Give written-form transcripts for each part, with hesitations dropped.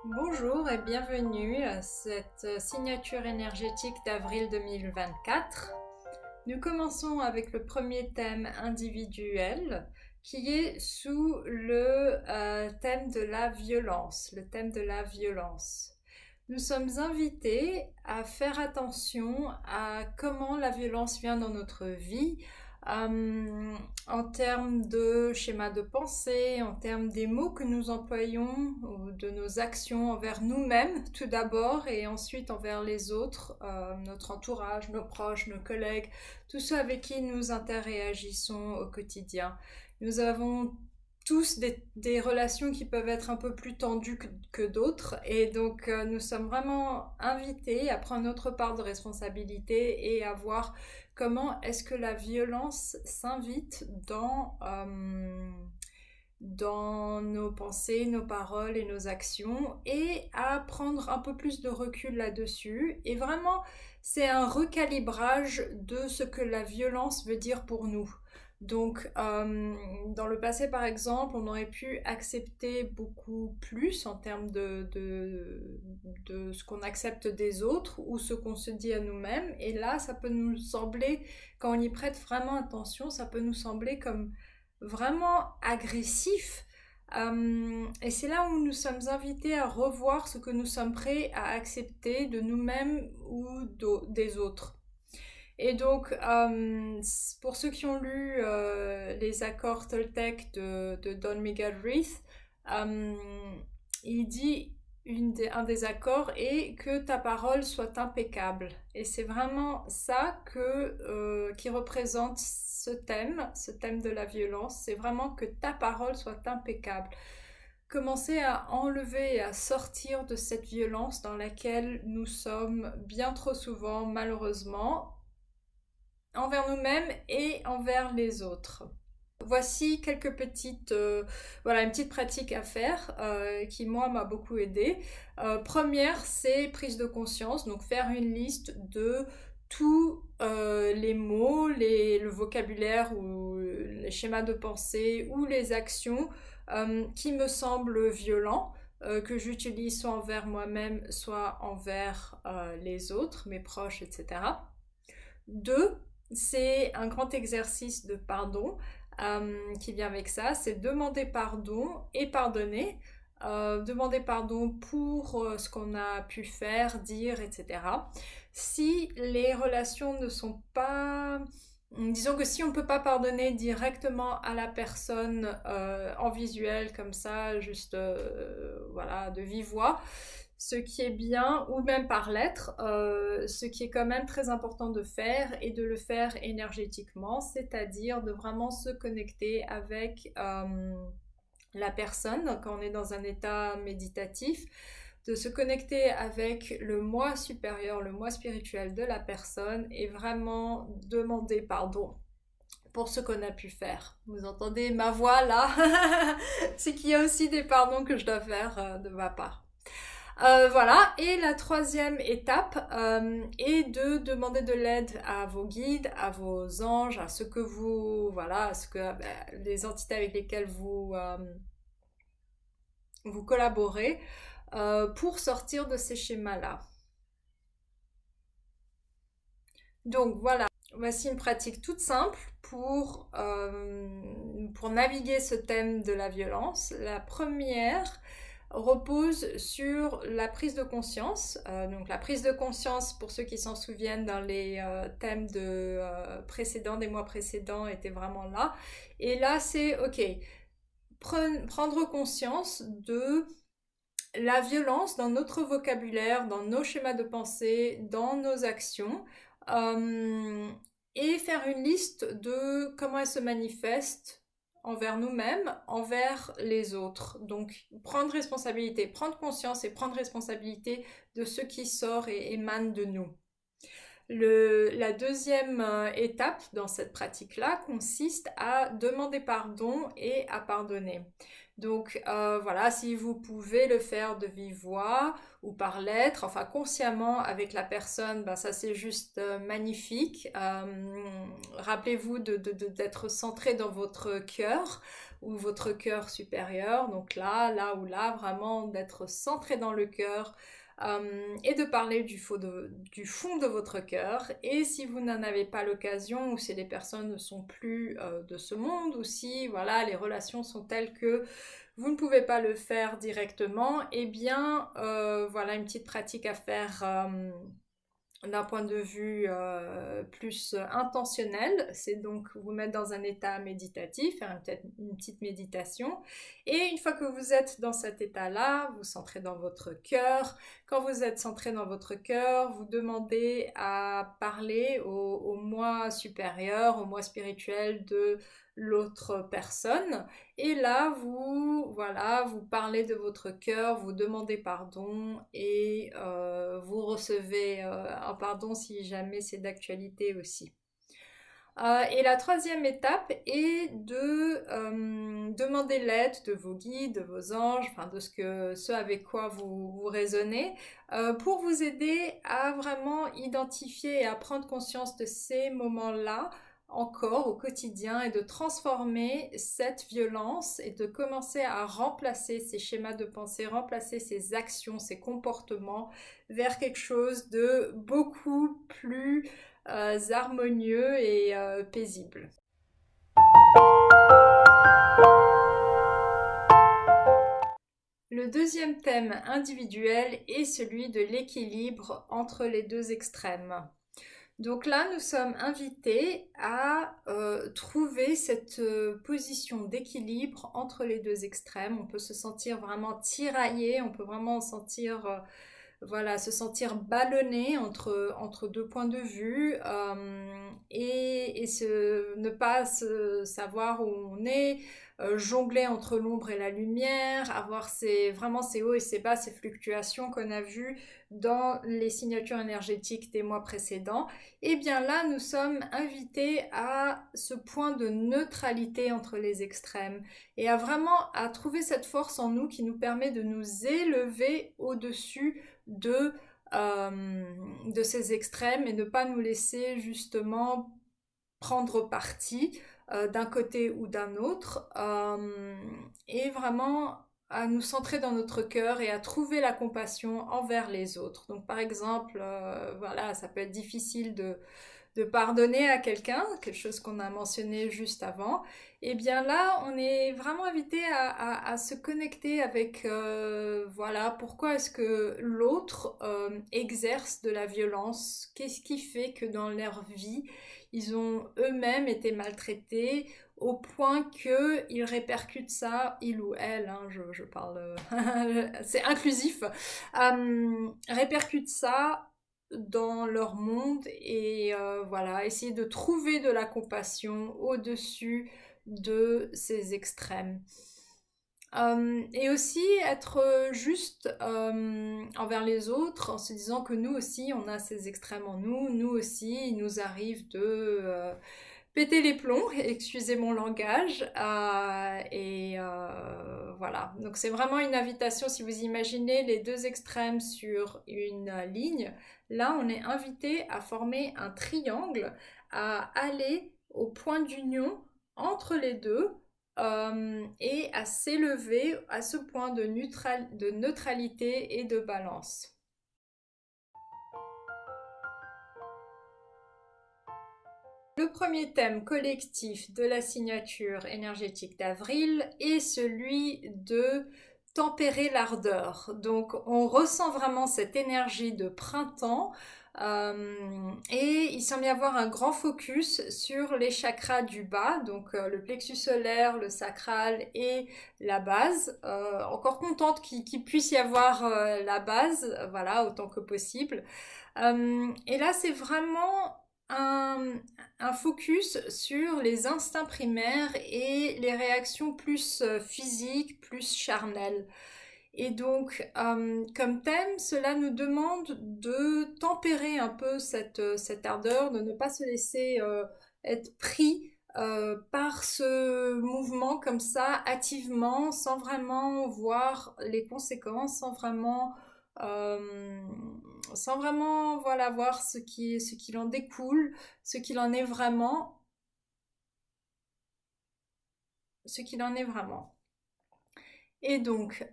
Bonjour et bienvenue à cette signature énergétique d'avril 2024. Nous commençons avec le premier thème individuel qui est sous le thème de la violence, le thème de la violence. Nous sommes invités à faire attention à comment la violence vient dans notre vie, en termes de schéma de pensée, en termes des mots que nous employons, ou de nos actions envers nous-mêmes tout d'abord et ensuite envers les autres, notre entourage, nos proches, nos collègues, tous ceux avec qui nous interagissons au quotidien. Nous avons tous des relations qui peuvent être un peu plus tendues que d'autres et donc nous sommes vraiment invités à prendre notre part de responsabilité et à voir comment est-ce que la violence s'invite dans nos pensées, nos paroles et nos actions et à prendre un peu plus de recul là-dessus. Et vraiment, c'est un recalibrage de ce que la violence veut dire pour nous. Donc, dans le passé, par exemple, on aurait pu accepter beaucoup plus en termes de ce qu'on accepte des autres ou ce qu'on se dit à nous-mêmes. Et là, ça peut nous sembler, quand on y prête vraiment attention, ça peut nous sembler comme vraiment agressif. Et c'est là où nous sommes invités à revoir ce que nous sommes prêts à accepter de nous-mêmes ou des autres. Et donc, pour ceux qui ont lu les accords Toltec de Don Miguel Ruiz, euh, il dit un des accords est que ta parole soit impeccable. Et c'est vraiment ça qui représente ce thème de la violence. C'est vraiment que ta parole soit impeccable. Commencer à enlever et à sortir de cette violence dans laquelle nous sommes bien trop souvent, malheureusement, envers nous-mêmes et envers les autres. Voici quelques une petite pratique à faire qui moi m'a beaucoup aidé. Première, c'est prise de conscience, donc faire une liste de tous les mots, le vocabulaire ou les schémas de pensée ou les actions qui me semblent violents, que j'utilise soit envers moi-même, soit envers les autres, mes proches, etc. Deux, c'est un grand exercice de pardon qui vient avec ça, c'est demander pardon et pardonner. Demander pardon pour ce qu'on a pu faire, dire, etc. Si les relations ne sont pas... Disons que si on ne peut pas pardonner directement à la personne en visuel comme ça, juste voilà, de vive voix, ce qui est bien, ou même par lettre, ce qui est quand même très important de faire et de le faire énergétiquement, c'est-à-dire de vraiment se connecter avec la personne quand on est dans un état méditatif, de se connecter avec le moi supérieur, le moi spirituel de la personne et vraiment demander pardon pour ce qu'on a pu faire. Vous entendez ma voix là? C'est qu'il y a aussi des pardons que je dois faire de ma part. Voilà, et la troisième étape est de demander de l'aide à vos guides, à vos anges, à ce que vous, voilà, à ce que les entités avec lesquelles vous collaborez pour sortir de ces schémas-là. Donc voilà, voici une pratique toute simple pour naviguer ce thème de la violence. La première repose sur la prise de conscience. Donc la prise de conscience, pour ceux qui s'en souviennent dans les thèmes précédents, des mois précédents, était vraiment là. Et là, c'est ok, prendre conscience de la violence dans notre vocabulaire, dans nos schémas de pensée, dans nos actions, et faire une liste de comment elle se manifeste envers nous-mêmes, envers les autres. Donc prendre responsabilité, prendre conscience et prendre responsabilité de ce qui sort et émane de nous. La deuxième étape dans cette pratique-là consiste à demander pardon et à pardonner. Donc voilà, si vous pouvez le faire de vive voix ou par lettre, enfin consciemment avec la personne, ben ça c'est juste magnifique. Rappelez-vous d'être centré dans votre cœur ou votre cœur supérieur. Donc là ou là, vraiment d'être centré dans le cœur. Et de parler du fond de votre cœur. Et si vous n'en avez pas l'occasion, ou si les personnes ne sont plus de ce monde, ou si voilà, les relations sont telles que vous ne pouvez pas le faire directement, eh bien voilà une petite pratique à faire d'un point de vue plus intentionnel, c'est donc vous mettre dans un état méditatif, faire peut-être une petite méditation. Et une fois que vous êtes dans cet état-là, vous centrez dans votre cœur. Quand vous êtes centré dans votre cœur, vous demandez à parler au moi supérieur, au moi spirituel de l'autre personne. Et là, vous parlez de votre cœur, vous demandez pardon et vous recevez un pardon si jamais c'est d'actualité aussi. Et la troisième étape est de demander l'aide de vos guides, de vos anges, enfin de ce avec quoi vous raisonnez, pour vous aider à vraiment identifier et à prendre conscience de ces moments-là encore au quotidien et de transformer cette violence et de commencer à remplacer ces schémas de pensée, remplacer ces actions, ces comportements vers quelque chose de beaucoup plus harmonieux et paisible. Le deuxième thème individuel est celui de l'équilibre entre les deux extrêmes. Donc là, nous sommes invités à trouver cette position d'équilibre entre les deux extrêmes. On peut se sentir vraiment tiraillé, on peut vraiment sentir se sentir ballonné entre deux points de vue et ne pas savoir où on est, jongler entre l'ombre et la lumière, avoir vraiment ces hauts et ces bas, ces fluctuations qu'on a vues dans les signatures énergétiques des mois précédents. Et bien là, nous sommes invités à ce point de neutralité entre les extrêmes et à trouver cette force en nous qui nous permet de nous élever au-dessus de ces extrêmes et ne pas nous laisser justement prendre parti d'un côté ou d'un autre et vraiment à nous centrer dans notre cœur et à trouver la compassion envers les autres. Donc par exemple, ça peut être difficile de pardonner à quelqu'un, quelque chose qu'on a mentionné juste avant, et bien là, on est vraiment invité à se connecter avec, pourquoi est-ce que l'autre exerce de la violence? Qu'est-ce qui fait que dans leur vie, ils ont eux-mêmes été maltraités au point qu'ils répercutent ça, il ou elle, hein, je parle, c'est inclusif, répercutent ça dans leur monde et essayer de trouver de la compassion au-dessus de ces extrêmes. Et aussi être juste envers les autres en se disant que nous aussi on a ces extrêmes en nous aussi il nous arrive de péter les plombs, excusez mon langage, voilà. Donc c'est vraiment une invitation, si vous imaginez les deux extrêmes sur une ligne, là on est invité à former un triangle, à aller au point d'union entre les deux et à s'élever à ce point de neutralité et de balance. Le premier thème collectif de la signature énergétique d'avril est celui de tempérer l'ardeur. Donc on ressent vraiment cette énergie de printemps et il semble y avoir un grand focus sur les chakras du bas, donc le plexus solaire, le sacral et la base. Encore contente qu'il puisse y avoir la base, voilà, autant que possible. Et là c'est vraiment un focus sur les instincts primaires et les réactions plus physiques, plus charnelles. Et donc, comme thème, cela nous demande de tempérer un peu cette ardeur, de ne pas se laisser être pris par ce mouvement comme ça, hâtivement, sans vraiment voir les conséquences, euh, sans vraiment voilà, voir ce qu'il en découle, ce qu'il en est vraiment, ce qu'il en est vraiment. Et donc,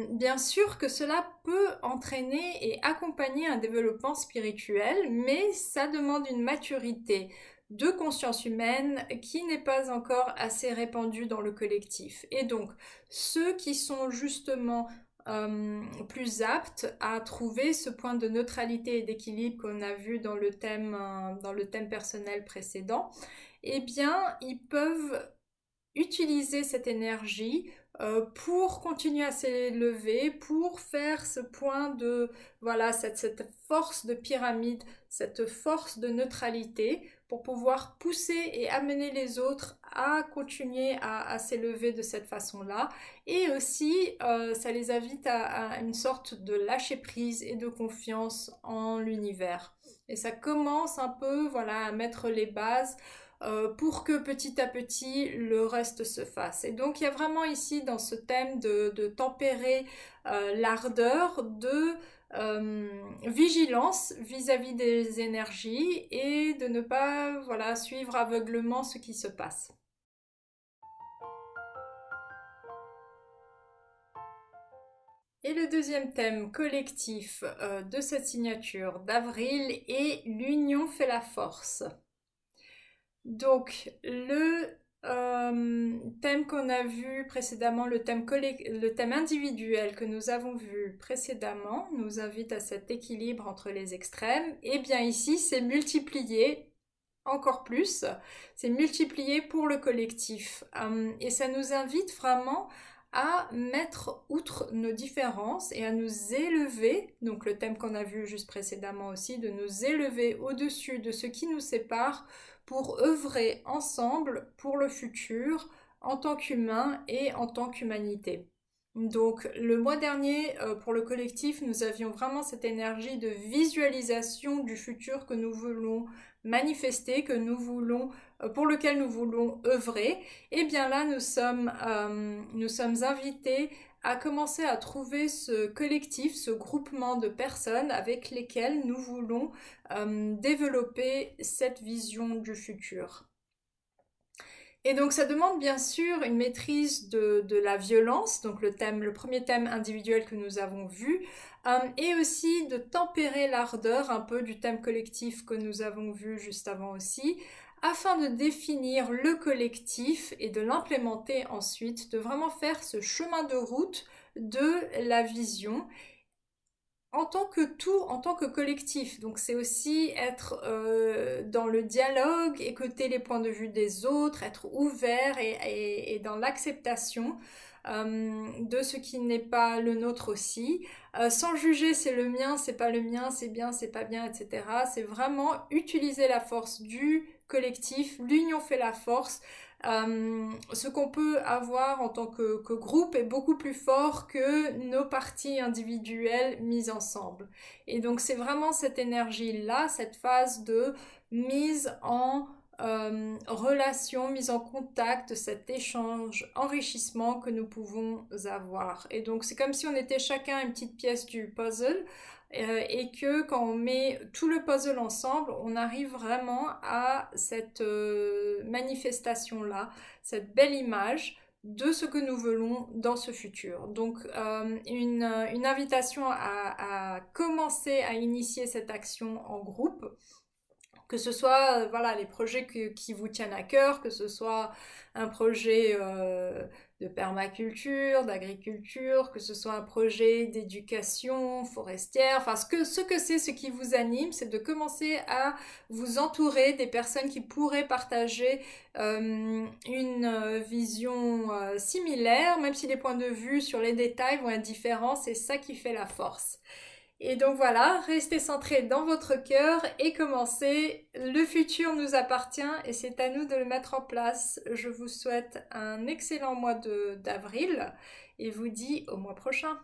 bien sûr que cela peut entraîner et accompagner un développement spirituel, mais ça demande une maturité de conscience humaine qui n'est pas encore assez répandue dans le collectif. Et donc, ceux qui sont justement plus aptes à trouver ce point de neutralité et d'équilibre qu'on a vu dans le thème personnel précédent, eh bien, ils peuvent utiliser cette énergie pour continuer à s'élever, pour faire ce point de, voilà, cette force de pyramide, cette force de neutralité, pour pouvoir pousser et amener les autres à continuer à s'élever de cette façon-là. Et aussi, ça les invite à une sorte de lâcher prise et de confiance en l'univers. Et ça commence un peu, voilà, à mettre les bases pour que petit à petit le reste se fasse. Et donc il y a vraiment ici dans ce thème de tempérer l'ardeur, de vigilance vis-à-vis des énergies et de ne pas voilà, suivre aveuglement ce qui se passe. Et le deuxième thème collectif de cette signature d'avril est l'union fait la force. Donc, thème qu'on a vu précédemment, le thème individuel que nous avons vu précédemment, nous invite à cet équilibre entre les extrêmes. Et bien ici, c'est multiplié encore plus, c'est multiplié pour le collectif. Et ça nous invite vraiment à mettre outre nos différences et à nous élever, donc le thème qu'on a vu juste précédemment aussi, de nous élever au-dessus de ce qui nous sépare pour œuvrer ensemble pour le futur en tant qu'humains et en tant qu'humanité. Donc le mois dernier, pour le collectif, nous avions vraiment cette énergie de visualisation du futur que nous voulons manifester, pour lequel nous voulons œuvrer. Et bien là, nous sommes invités à commencer à trouver ce collectif, ce groupement de personnes avec lesquelles nous voulons développer cette vision du futur. Et donc ça demande bien sûr une maîtrise de la violence, donc le premier thème individuel que nous avons vu, et aussi de tempérer l'ardeur un peu du thème collectif que nous avons vu juste avant aussi, afin de définir le collectif et de l'implémenter ensuite, de vraiment faire ce chemin de route de la vision en tant que tout, en tant que collectif. Donc c'est aussi être dans le dialogue, écouter les points de vue des autres, être ouvert et dans l'acceptation de ce qui n'est pas le nôtre aussi, sans juger c'est le mien, c'est pas le mien, c'est bien, c'est pas bien, etc. C'est vraiment utiliser la force du collectif, l'union fait la force. Ce qu'on peut avoir en tant que groupe est beaucoup plus fort que nos parties individuelles mises ensemble. Et donc c'est vraiment cette énergie-là, cette phase de mise en relation, mise en contact, cet échange, enrichissement que nous pouvons avoir. Et donc c'est comme si on était chacun une petite pièce du puzzle et que quand on met tout le puzzle ensemble, on arrive vraiment à cette manifestation-là, cette belle image de ce que nous voulons dans ce futur. Donc une invitation à commencer à initier cette action en groupe, que ce soit voilà, les projets qui vous tiennent à cœur, que ce soit un projet de permaculture, d'agriculture, que ce soit un projet d'éducation forestière, enfin ce que c'est, ce qui vous anime, c'est de commencer à vous entourer des personnes qui pourraient partager une vision similaire, même si les points de vue sur les détails vont être différents, c'est ça qui fait la force. Et donc voilà, restez centrés dans votre cœur et commencez. Le futur nous appartient et c'est à nous de le mettre en place. Je vous souhaite un excellent mois d'avril et vous dis au mois prochain.